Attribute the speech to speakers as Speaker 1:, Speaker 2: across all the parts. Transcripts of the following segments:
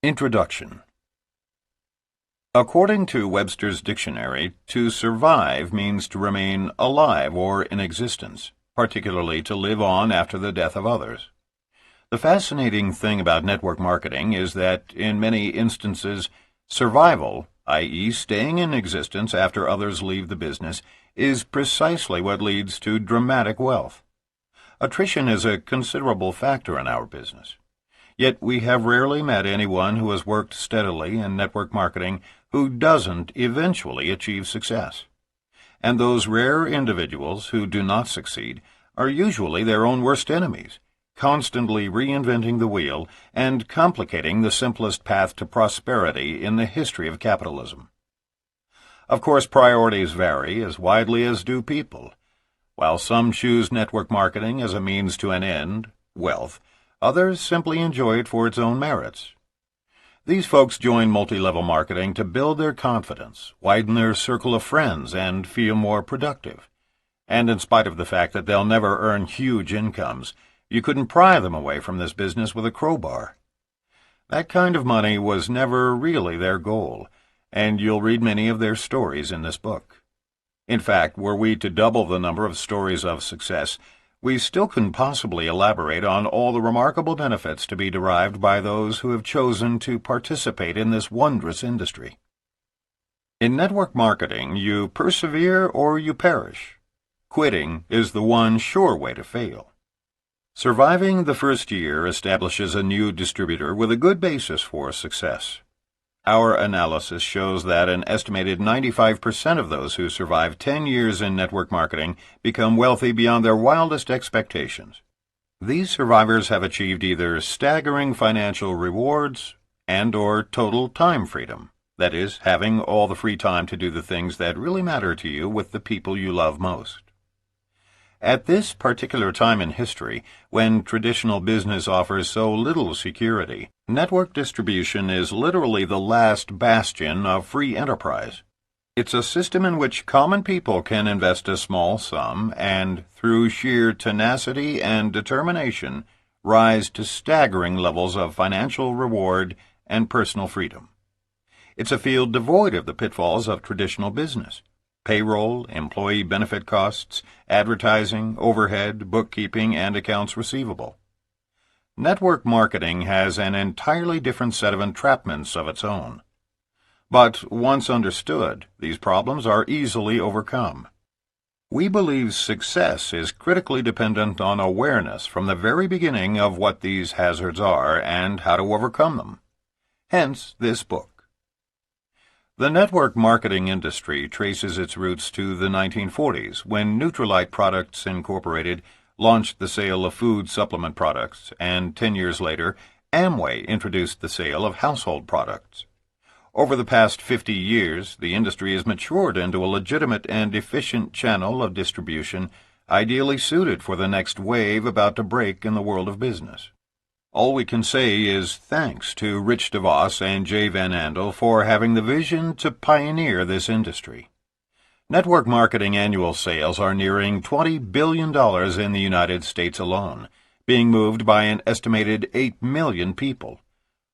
Speaker 1: Introduction. According to Webster's dictionary, to survive means to remain alive or in existence, particularly to live on after the death of others. The fascinating thing about network marketing is that, in many instances, survival, i.e. staying in existence after others leave the business, is precisely what leads to dramatic wealth. Attrition is a considerable factor in our business. Yet we have rarely met anyone who has worked steadily in network marketing who doesn't eventually achieve success. And those rare individuals who do not succeed are usually their own worst enemies, constantly reinventing the wheel and complicating the simplest path to prosperity in the history of capitalism. Of course, priorities vary as widely as do people. While some choose network marketing as a means to an end, wealth, others simply enjoy it for its own merits. These folks join multi-level marketing to build their confidence, widen their circle of friends, and feel more productive. And in spite of the fact that they'll never earn huge incomes, you couldn't pry them away from this business with a crowbar. That kind of money was never really their goal, and you'll read many of their stories in this book. In fact, were we to double the number of stories of success, we still couldn't possibly elaborate on all the remarkable benefits to be derived by those who have chosen to participate in this wondrous industry. In network marketing, you persevere or you perish. Quitting is the one sure way to fail. Surviving the first year establishes a new distributor with a good basis for success. Our analysis shows that an estimated 95% of those who survive 10 years in network marketing become wealthy beyond their wildest expectations. These survivors have achieved either staggering financial rewards and/or total time freedom, that is, having all the free time to do the things that really matter to you with the people you love most. At this particular time in history, when traditional business offers so little security, network distribution is literally the last bastion of free enterprise. It's a system in which common people can invest a small sum and, through sheer tenacity and determination, rise to staggering levels of financial reward and personal freedom. It's a field devoid of the pitfalls of traditional business. Payroll, employee benefit costs, advertising, overhead, bookkeeping, and accounts receivable. Network marketing has an entirely different set of entrapments of its own. But once understood, these problems are easily overcome. We believe success is critically dependent on awareness from the very beginning of what these hazards are and how to overcome them. Hence this book. The network marketing industry traces its roots to the 1940s, when Nutrilite Products Incorporated launched the sale of food supplement products, and 10 years later, Amway introduced the sale of household products. Over the past 50 years, the industry has matured into a legitimate and efficient channel of distribution, ideally suited for the next wave about to break in the world of business. All we can say is thanks to Rich DeVos and Jay Van Andel for having the vision to pioneer this industry. Network marketing annual sales are nearing $20 billion in the United States alone, being moved by an estimated 8 million people.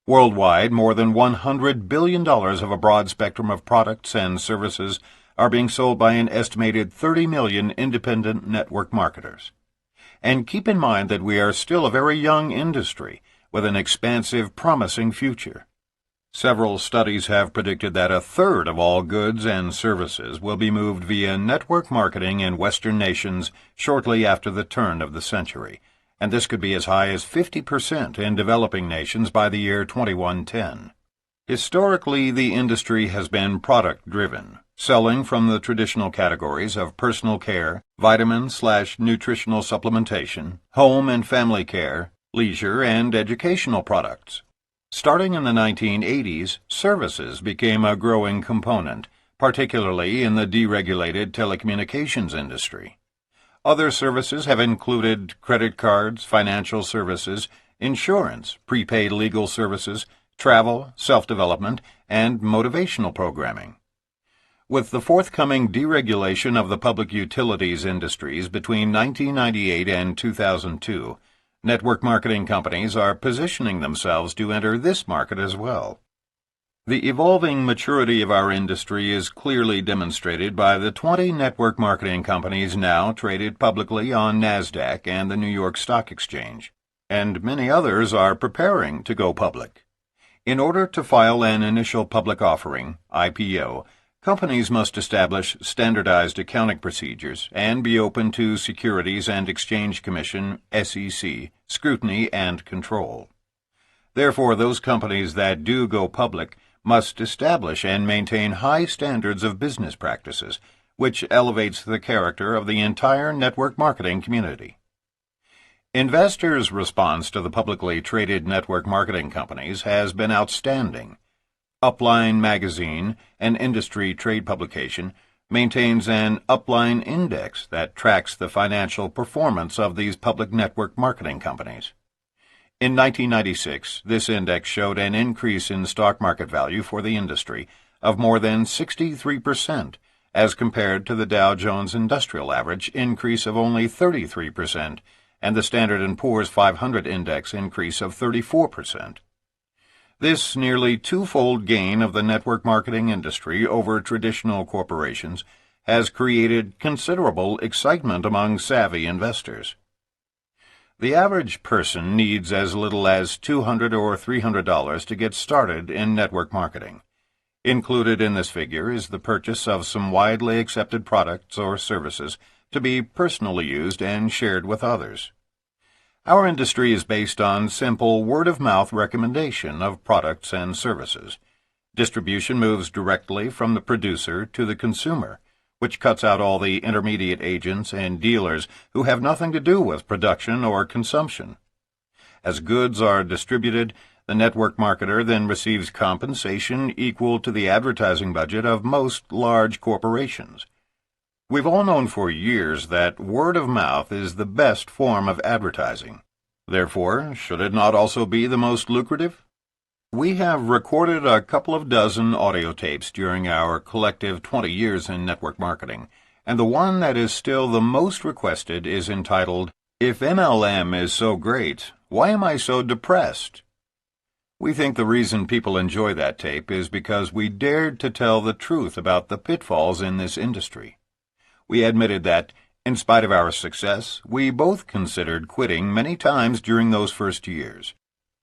Speaker 1: Worldwide, more than $100 billion of a broad spectrum of products and services are being sold by an estimated 30 million independent network marketers. And keep in mind that we are still a very young industry with an expansive, promising future. Several studies have predicted that a third of all goods and services will be moved via network marketing in Western nations shortly after the turn of the century, and this could be as high as 50% in developing nations by the year 2110. Historically, the industry has been product-driven, selling from the traditional categories of personal care, vitamin/nutritional supplementation, home and family care, leisure, and educational products. Starting in the 1980s, services became a growing component, particularly in the deregulated telecommunications industry. Other services have included credit cards, financial services, insurance, prepaid legal services, travel, self-development, and motivational programming. With the forthcoming deregulation of the public utilities industries between 1998 and 2002, Network marketing companies are positioning themselves to enter this market as well. The evolving maturity of our industry is clearly demonstrated by the 20 network marketing companies now traded publicly on NASDAQ and the New York Stock Exchange, and many others are preparing to go public. In order to file an initial public offering, IPO, companies must establish standardized accounting procedures and be open to Securities and Exchange Commission, SEC, scrutiny and control. Therefore, those companies that do go public must establish and maintain high standards of business practices, which elevates the character of the entire network marketing community. Investors' response to the publicly traded network marketing companies has been outstanding. Upline Magazine, an industry trade publication, maintains an Upline Index that tracks the financial performance of these public network marketing companies. In 1996, this index showed an increase in stock market value for the industry of more than 63%, as compared to the Dow Jones Industrial Average increase of only 33% and the Standard & Poor's 500 index increase of 34%. This nearly twofold gain of the network marketing industry over traditional corporations has created considerable excitement among savvy investors. The average person needs as little as $200 or $300 to get started in network marketing. Included in this figure is the purchase of some widely accepted products or services to be personally used and shared with others. Our industry is based on simple word-of-mouth recommendation of products and services. Distribution moves directly from the producer to the consumer, which cuts out all the intermediate agents and dealers who have nothing to do with production or consumption. As goods are distributed, the network marketer then receives compensation equal to the advertising budget of most large corporations. We've all known for years that word of mouth is the best form of advertising. Therefore, should it not also be the most lucrative? We have recorded a couple of dozen audio tapes during our collective 20 years in network marketing, and the one that is still the most requested is entitled, "If MLM is so great, why am I so depressed?" We think the reason people enjoy that tape is because we dared to tell the truth about the pitfalls in this industry. We admitted that, in spite of our success, we both considered quitting many times during those first years.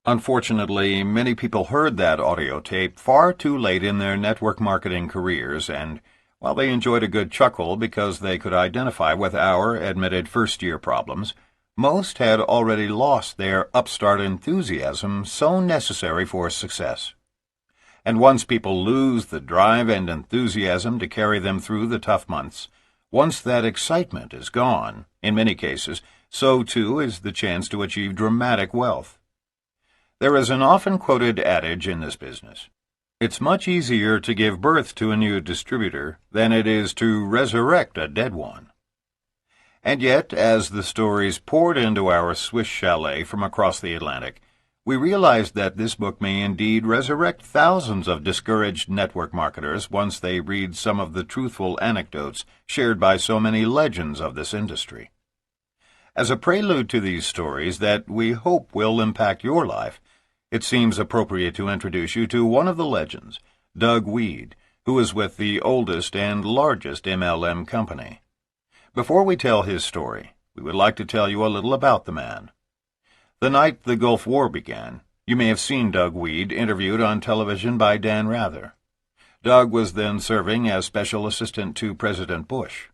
Speaker 1: Unfortunately, many people heard that audio tape far too late in their network marketing careers, and while they enjoyed a good chuckle because they could identify with our admitted first-year problems, most had already lost their upstart enthusiasm so necessary for success. And once people lose the drive and enthusiasm to carry them through the tough months, once that excitement is gone, in many cases, so too is the chance to achieve dramatic wealth. There is an often quoted adage in this business. It's much easier to give birth to a new distributor than it is to resurrect a dead one. And yet, as the stories poured into our Swiss chalet from across the Atlantic, we realized that this book may indeed resurrect thousands of discouraged network marketers once they read some of the truthful anecdotes shared by so many legends of this industry. As a prelude to these stories that we hope will impact your life, it seems appropriate to introduce you to one of the legends, Doug Weed, who is with the oldest and largest MLM company. Before we tell his story, we would like to tell you a little about the man. The night the Gulf War began, you may have seen Doug Weed interviewed on television by Dan Rather. Doug was then serving as special assistant to President Bush.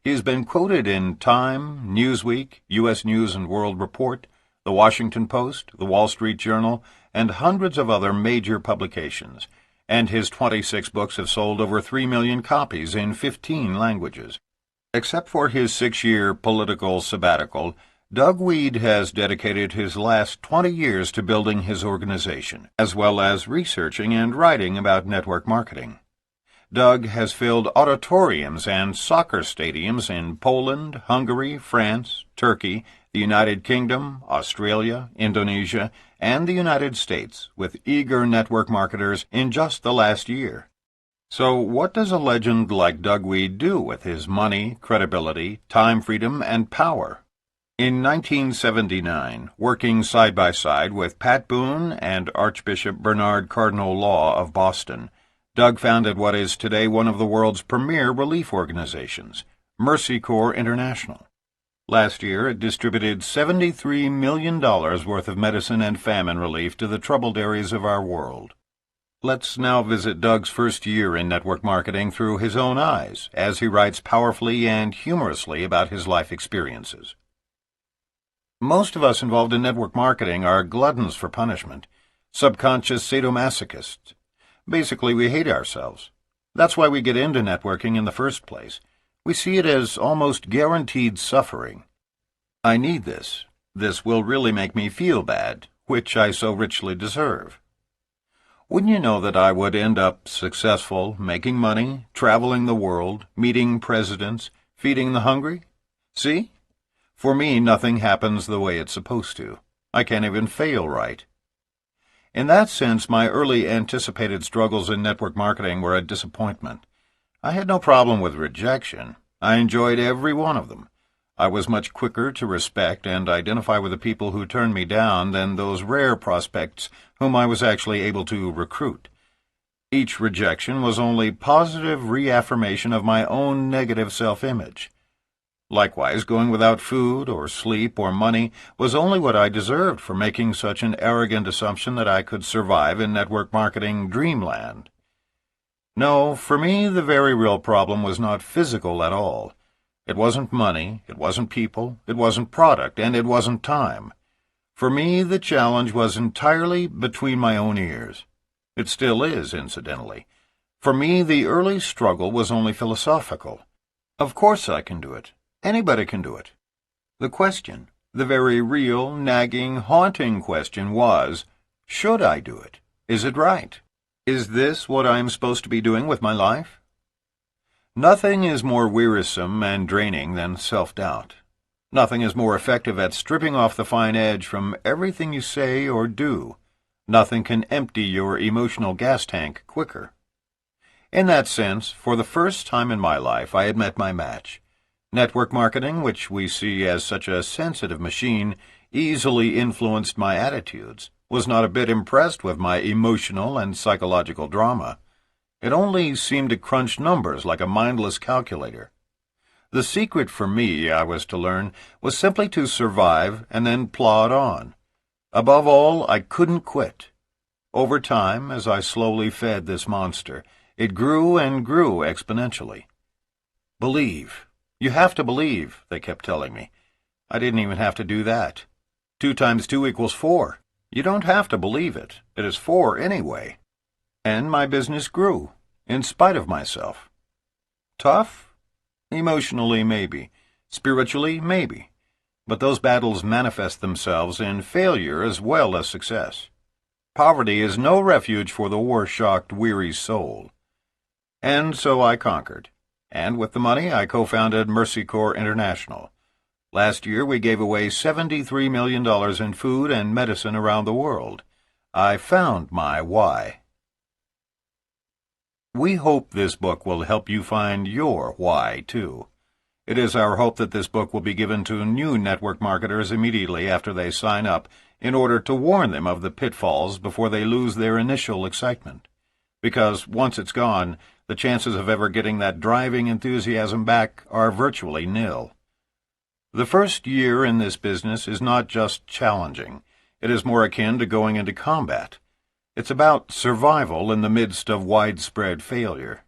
Speaker 1: He has been quoted in Time, Newsweek, U.S. News and World Report, The Washington Post, The Wall Street Journal, and hundreds of other major publications, and his 26 books have sold over 3 million copies in 15 languages. Except for his 6-year political sabbatical, Doug Weed has dedicated his last 20 years to building his organization, as well as researching and writing about network marketing. Doug has filled auditoriums and soccer stadiums in Poland, Hungary, France, Turkey, the United Kingdom, Australia, Indonesia, and the United States with eager network marketers in just the last year. So what does a legend like Doug Weed do with his money, credibility, time freedom, and power? In 1979, working side by side with Pat Boone and Archbishop Bernard Cardinal Law of Boston, Doug founded what is today one of the world's premier relief organizations, Mercy Corps International. Last year, it distributed $73 million worth of medicine and famine relief to the troubled areas of our world. Let's now visit Doug's first year in network marketing through his own eyes, as he writes powerfully and humorously about his life experiences. Most of us involved in network marketing are gluttons for punishment, subconscious sadomasochists. Basically, we hate ourselves. That's why we get into networking in the first place. We see it as almost guaranteed suffering. I need this. This will really make me feel bad, which I so richly deserve. Wouldn't you know that I would end up successful, making money, traveling the world, meeting presidents, feeding the hungry? See? For me, nothing happens the way it's supposed to. I can't even fail right. In that sense, my early anticipated struggles in network marketing were a disappointment. I had no problem with rejection. I enjoyed every one of them. I was much quicker to respect and identify with the people who turned me down than those rare prospects whom I was actually able to recruit. Each rejection was only positive reaffirmation of my own negative self-image. Likewise, going without food or sleep or money was only what I deserved for making such an arrogant assumption that I could survive in network marketing dreamland. No, for me, the very real problem was not physical at all. It wasn't money, it wasn't people, it wasn't product, and it wasn't time. For me, the challenge was entirely between my own ears. It still is, incidentally. For me, the early struggle was only philosophical. Of course I can do it. Anybody can do it. The question, the very real, nagging, haunting question was, should I do it? Is it right? Is this what I am supposed to be doing with my life? Nothing is more wearisome and draining than self-doubt. Nothing is more effective at stripping off the fine edge from everything you say or do. Nothing can empty your emotional gas tank quicker. In that sense, for the first time in my life, I had met my match. Network marketing, which we see as such a sensitive machine, easily influenced my attitudes, was not a bit impressed with my emotional and psychological drama. It only seemed to crunch numbers like a mindless calculator. The secret for me, I was to learn, was simply to survive and then plod on. Above all, I couldn't quit. Over time, as I slowly fed this monster, it grew and grew exponentially. Believe. You have to believe, they kept telling me. I didn't even have to do that. 2 times 2 equals 4. You don't have to believe it. It is 4 anyway. And my business grew, in spite of myself. Tough? Emotionally, maybe. Spiritually, maybe. But those battles manifest themselves in failure as well as success. Poverty is no refuge for the war-shocked, weary soul. And so I conquered. And with the money, I co-founded Mercy Corps International. Last year, we gave away $73 million in food and medicine around the world. I found my why. We hope this book will help you find your why, too. It is our hope that this book will be given to new network marketers immediately after they sign up in order to warn them of the pitfalls before they lose their initial excitement. Because once it's gone, the chances of ever getting that driving enthusiasm back are virtually nil. The first year in this business is not just challenging. It is more akin to going into combat. It's about survival in the midst of widespread failure.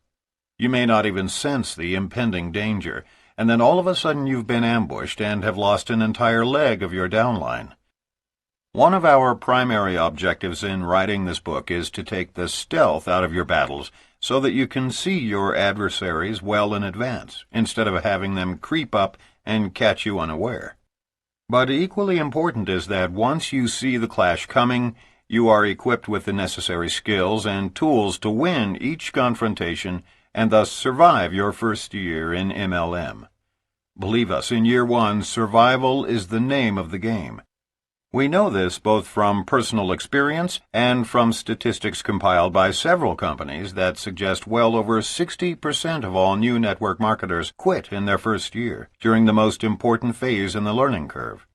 Speaker 1: You may not even sense the impending danger, and then all of a sudden you've been ambushed and have lost an entire leg of your downline. One of our primary objectives in writing this book is to take the stealth out of your battles so that you can see your adversaries well in advance, instead of having them creep up and catch you unaware. But equally important is that once you see the clash coming, you are equipped with the necessary skills and tools to win each confrontation and thus survive your first year in MLM. Believe us, in year 1, survival is the name of the game. We know this both from personal experience and from statistics compiled by several companies that suggest well over 60% of all new network marketers quit in their first year, during the most important phase in the learning curve.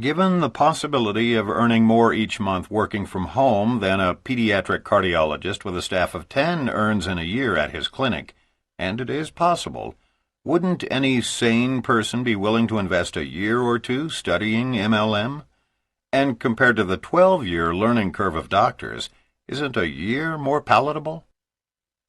Speaker 1: Given the possibility of earning more each month working from home than a pediatric cardiologist with a staff of 10 earns in a year at his clinic, and it is possible, wouldn't any sane person be willing to invest a year or two studying MLM? And compared to the 12-year learning curve of doctors, isn't a year more palatable?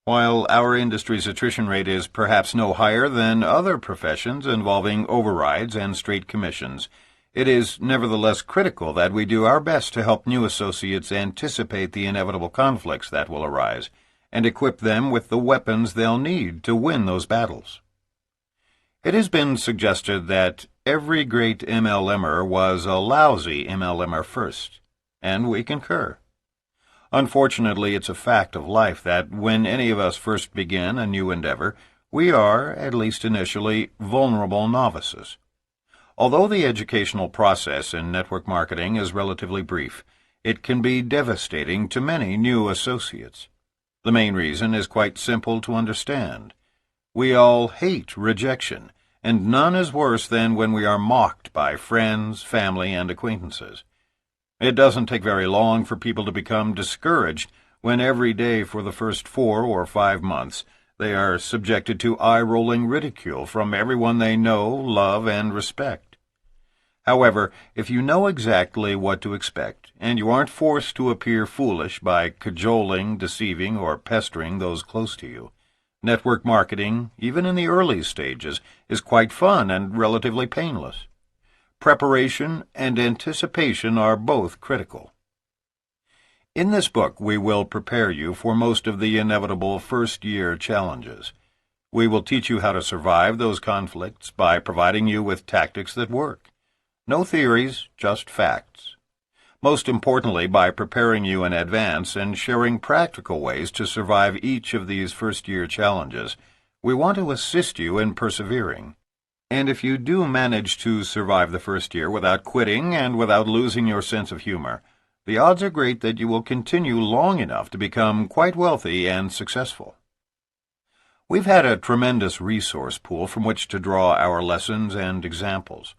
Speaker 1: While our industry's attrition rate is perhaps no higher than other professions involving overrides and straight commissions, it is nevertheless critical that we do our best to help new associates anticipate the inevitable conflicts that will arise, and equip them with the weapons they'll need to win those battles. It has been suggested that every great MLMer was a lousy MLMer first, and we concur. Unfortunately, it's a fact of life that when any of us first begin a new endeavor, we are, at least initially, vulnerable novices. Although the educational process in network marketing is relatively brief, it can be devastating to many new associates. The main reason is quite simple to understand. We all hate rejection, and none is worse than when we are mocked by friends, family, and acquaintances. It doesn't take very long for people to become discouraged when every day for the first 4 or 5 months they are subjected to eye-rolling ridicule from everyone they know, love, and respect. However, if you know exactly what to expect, and you aren't forced to appear foolish by cajoling, deceiving, or pestering those close to you, network marketing, even in the early stages, is quite fun and relatively painless. Preparation and anticipation are both critical. In this book, we will prepare you for most of the inevitable first-year challenges. We will teach you how to survive those conflicts by providing you with tactics that work. No theories, just facts. Most importantly, by preparing you in advance and sharing practical ways to survive each of these first-year challenges, we want to assist you in persevering. And if you do manage to survive the first year without quitting and without losing your sense of humor, the odds are great that you will continue long enough to become quite wealthy and successful. We've had a tremendous resource pool from which to draw our lessons and examples.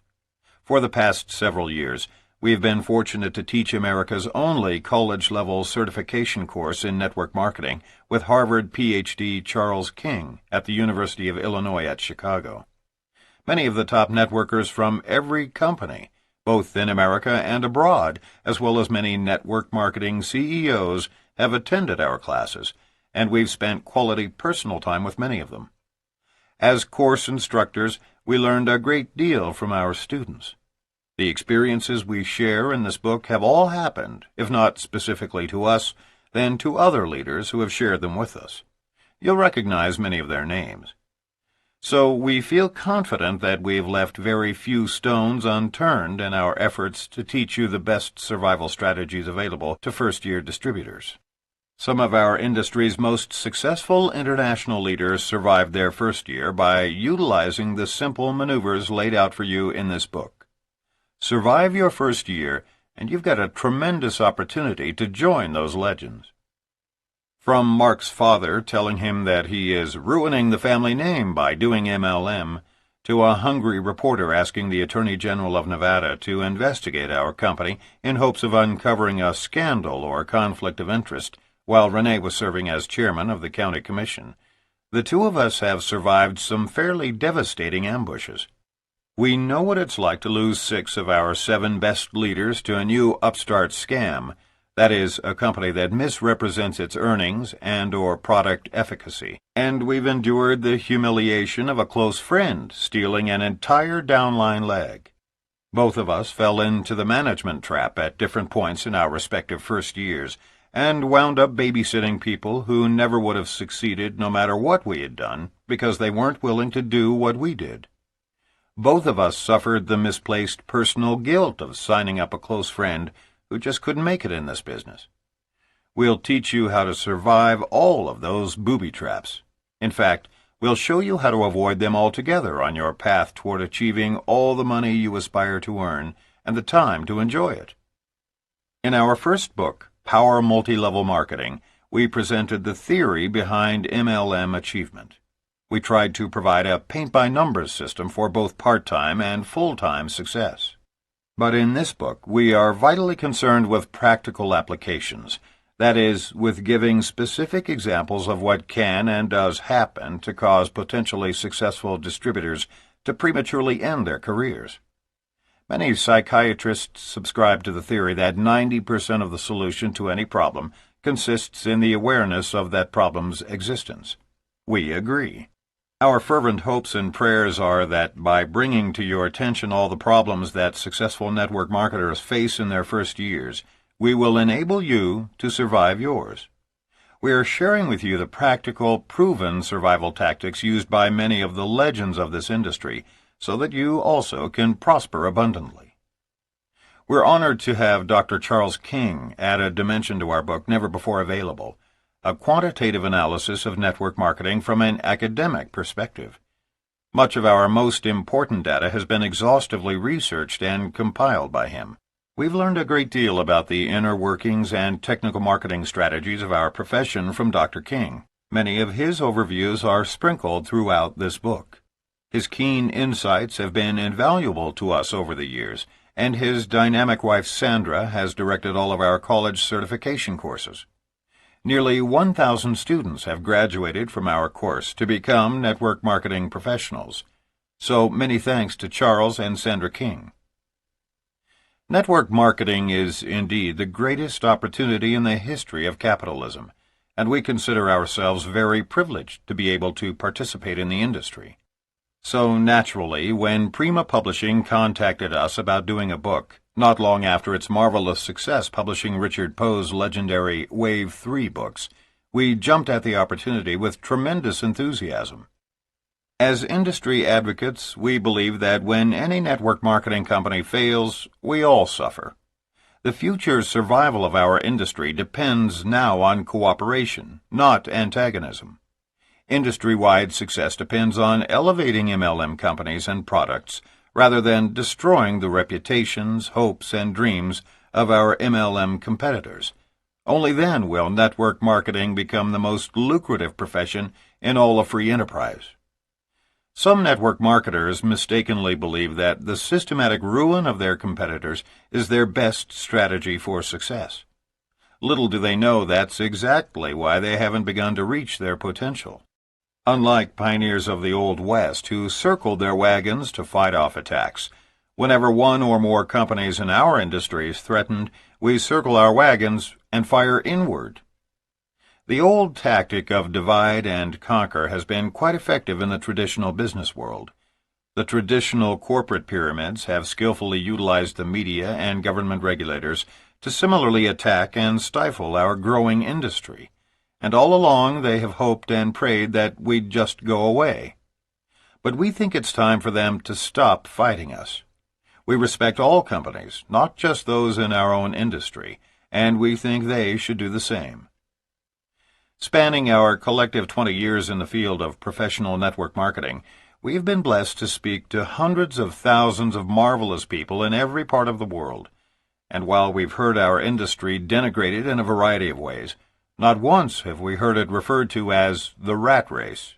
Speaker 1: For the past several years, we have been fortunate to teach America's only college-level certification course in network marketing with Harvard Ph.D. Charles King at the University of Illinois at Chicago. Many of the top networkers from every company, both in America and abroad, as well as many network marketing CEOs, have attended our classes, and we've spent quality personal time with many of them. As course instructors, we learned a great deal from our students. The experiences we share in this book have all happened, if not specifically to us, then to other leaders who have shared them with us. You'll recognize many of their names. So we feel confident that we've left very few stones unturned in our efforts to teach you the best survival strategies available to first-year distributors. Some of our industry's most successful international leaders survived their first year by utilizing the simple maneuvers laid out for you in this book. Survive your first year, and you've got a tremendous opportunity to join those legends. From Mark's father telling him that he is ruining the family name by doing MLM, to a hungry reporter asking the Attorney General of Nevada to investigate our company in hopes of uncovering a scandal or conflict of interest while Rene was serving as chairman of the county commission, the two of us have survived some fairly devastating ambushes. We know what it's like to lose 6 of our 7 best leaders to a new upstart scam, that is, a company that misrepresents its earnings and or product efficacy. And we've endured the humiliation of a close friend stealing an entire downline leg. Both of us fell into the management trap at different points in our respective first years, and wound up babysitting people who never would have succeeded no matter what we had done, because they weren't willing to do what we did. Both of us suffered the misplaced personal guilt of signing up a close friend who just couldn't make it in this business. We'll teach you how to survive all of those booby traps. In fact, we'll show you how to avoid them altogether on your path toward achieving all the money you aspire to earn and the time to enjoy it. In our first book, Power Multi-Level Marketing, we presented the theory behind MLM achievement. We tried to provide a paint-by-numbers system for both part-time and full-time success. But in this book, we are vitally concerned with practical applications, that is, with giving specific examples of what can and does happen to cause potentially successful distributors to prematurely end their careers. Many psychiatrists subscribe to the theory that 90% of the solution to any problem consists in the awareness of that problem's existence. We agree. Our fervent hopes and prayers are that by bringing to your attention all the problems that successful network marketers face in their first years, we will enable you to survive yours. We are sharing with you the practical, proven survival tactics used by many of the legends of this industry, so that you also can prosper abundantly. We're honored to have Dr. Charles King add a dimension to our book never before available, a quantitative analysis of network marketing from an academic perspective. Much of our most important data has been exhaustively researched and compiled by him. We've learned a great deal about the inner workings and technical marketing strategies of our profession from Dr. King. Many of his overviews are sprinkled throughout this book. His keen insights have been invaluable to us over the years, and his dynamic wife Sandra has directed all of our college certification courses. Nearly 1,000 students have graduated from our course to become network marketing professionals. So many thanks to Charles and Sandra King. Network marketing is indeed the greatest opportunity in the history of capitalism, and we consider ourselves very privileged to be able to participate in the industry. So naturally, when Prima Publishing contacted us about doing a book, not long after its marvelous success publishing Richard Poe's legendary Wave 3 books, we jumped at the opportunity with tremendous enthusiasm. As industry advocates, we believe that when any network marketing company fails, we all suffer. The future survival of our industry depends now on cooperation, not antagonism. Industry-wide success depends on elevating MLM companies and products rather than destroying the reputations, hopes, and dreams of our MLM competitors. Only then will network marketing become the most lucrative profession in all of free enterprise. Some network marketers mistakenly believe that the systematic ruin of their competitors is their best strategy for success. Little do they know that's exactly why they haven't begun to reach their potential. Unlike pioneers of the Old West who circled their wagons to fight off attacks, whenever one or more companies in our industry is threatened, we circle our wagons and fire inward. The old tactic of divide and conquer has been quite effective in the traditional business world. The traditional corporate pyramids have skillfully utilized the media and government regulators to similarly attack and stifle our growing industry, and all along they have hoped and prayed that we'd just go away. But we think it's time for them to stop fighting us. We respect all companies, not just those in our own industry, and we think they should do the same. Spanning our collective 20 years in the field of professional network marketing, we've been blessed to speak to hundreds of thousands of marvelous people in every part of the world. And while we've heard our industry denigrated in a variety of ways, not once have we heard it referred to as the rat race.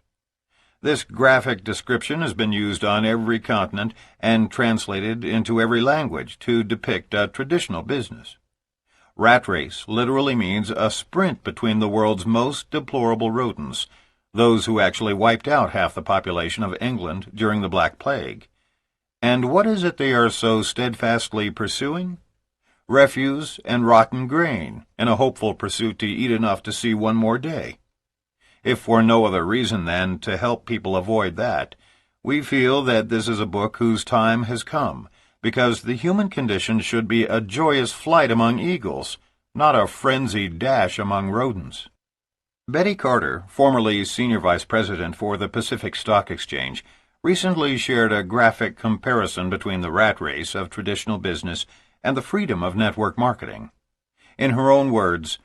Speaker 1: This graphic description has been used on every continent and translated into every language to depict a traditional business. Rat race literally means a sprint between the world's most deplorable rodents, those who actually wiped out half the population of England during the Black Plague. And what is it they are so steadfastly pursuing? Refuse and rotten grain, in a hopeful pursuit to eat enough to see one more day. If for no other reason than to help people avoid that, we feel that this is a book whose time has come, because the human condition should be a joyous flight among eagles, not a frenzied dash among rodents. Betty Carter, formerly Senior Vice President for the Pacific Stock Exchange, recently shared a graphic comparison between the rat race of traditional business and the freedom of network marketing. In her own words,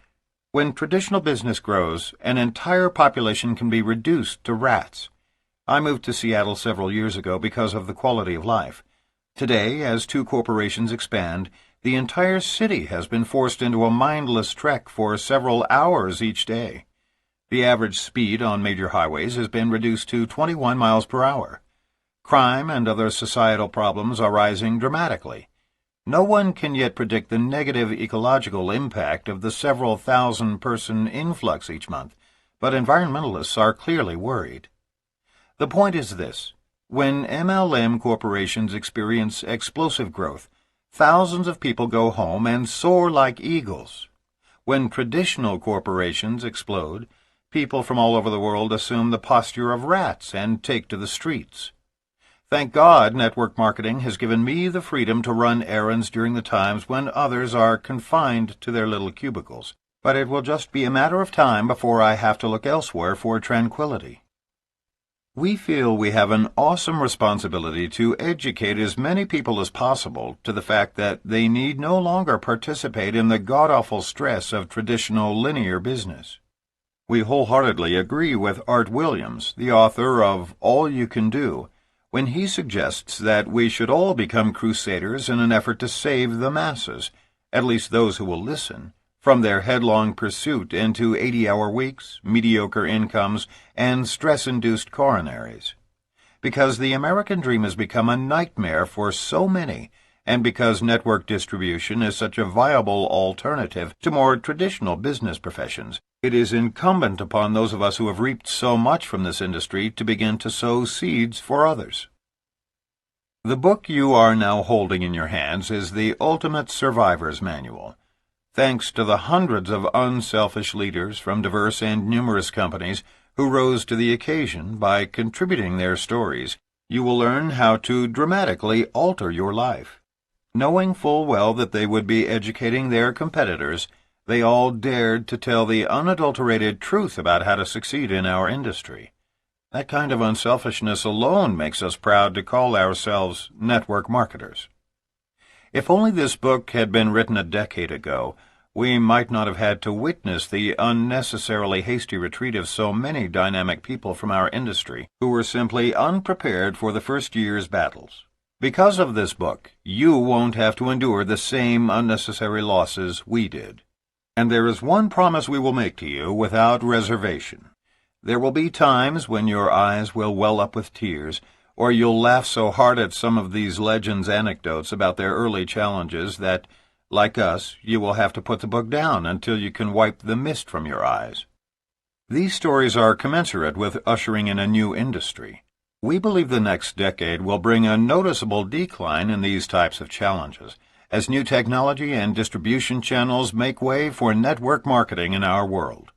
Speaker 1: "When traditional business grows, an entire population can be reduced to rats. I moved to Seattle several years ago because of the quality of life. Today, as two corporations expand, the entire city has been forced into a mindless trek for several hours each day. The average speed on major highways has been reduced to 21 miles per hour. Crime and other societal problems are rising dramatically. No one can yet predict the negative ecological impact of the several thousand-person influx each month, but environmentalists are clearly worried. The point is this: when MLM corporations experience explosive growth, thousands of people go home and soar like eagles. When traditional corporations explode, people from all over the world assume the posture of rats and take to the streets. Thank God network marketing has given me the freedom to run errands during the times when others are confined to their little cubicles, but it will just be a matter of time before I have to look elsewhere for tranquility. We feel we have an awesome responsibility to educate as many people as possible to the fact that they need no longer participate in the god-awful stress of traditional linear business. We wholeheartedly agree with Art Williams, the author of All You Can Do, when he suggests that we should all become crusaders in an effort to save the masses, at least those who will listen, from their headlong pursuit into 80-hour weeks, mediocre incomes, and stress-induced coronaries. Because the American dream has become a nightmare for so many, and because network distribution is such a viable alternative to more traditional business professions, it is incumbent upon those of us who have reaped so much from this industry to begin to sow seeds for others. The book you are now holding in your hands is the Ultimate Survivor's Manual. Thanks to the hundreds of unselfish leaders from diverse and numerous companies who rose to the occasion by contributing their stories, you will learn how to dramatically alter your life. Knowing full well that they would be educating their competitors, they all dared to tell the unadulterated truth about how to succeed in our industry. That kind of unselfishness alone makes us proud to call ourselves network marketers. If only this book had been written a decade ago, we might not have had to witness the unnecessarily hasty retreat of so many dynamic people from our industry who were simply unprepared for the first year's battles. Because of this book, you won't have to endure the same unnecessary losses we did. And there is one promise we will make to you without reservation. There will be times when your eyes will well up with tears, or you'll laugh so hard at some of these legends' anecdotes about their early challenges that, like us, you will have to put the book down until you can wipe the mist from your eyes. These stories are commensurate with ushering in a new industry. We believe the next decade will bring a noticeable decline in these types of challenges, as new technology and distribution channels make way for network marketing in our world.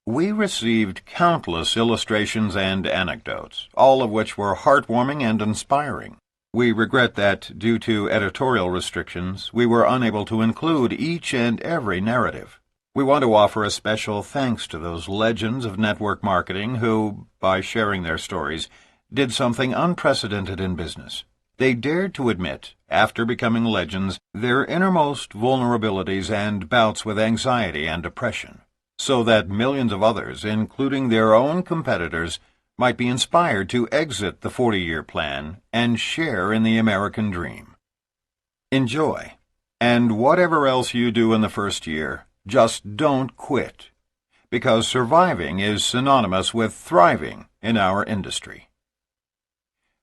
Speaker 1: We received countless illustrations and anecdotes, all of which were heartwarming and inspiring. We regret that, due to editorial restrictions, we were unable to include each and every narrative. We want to offer a special thanks to those legends of network marketing who, by sharing their stories, did something unprecedented in business. They dared to admit, after becoming legends, their innermost vulnerabilities and bouts with anxiety and depression, so that millions of others, including their own competitors, might be inspired to exit the 40-year plan and share in the American dream. Enjoy, and whatever else you do in the first year, just don't quit, because surviving is synonymous with thriving in our industry.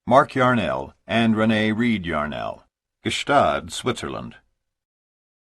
Speaker 1: Mark Yarnell and Rene Reid Yarnell, Gstaad, Switzerland.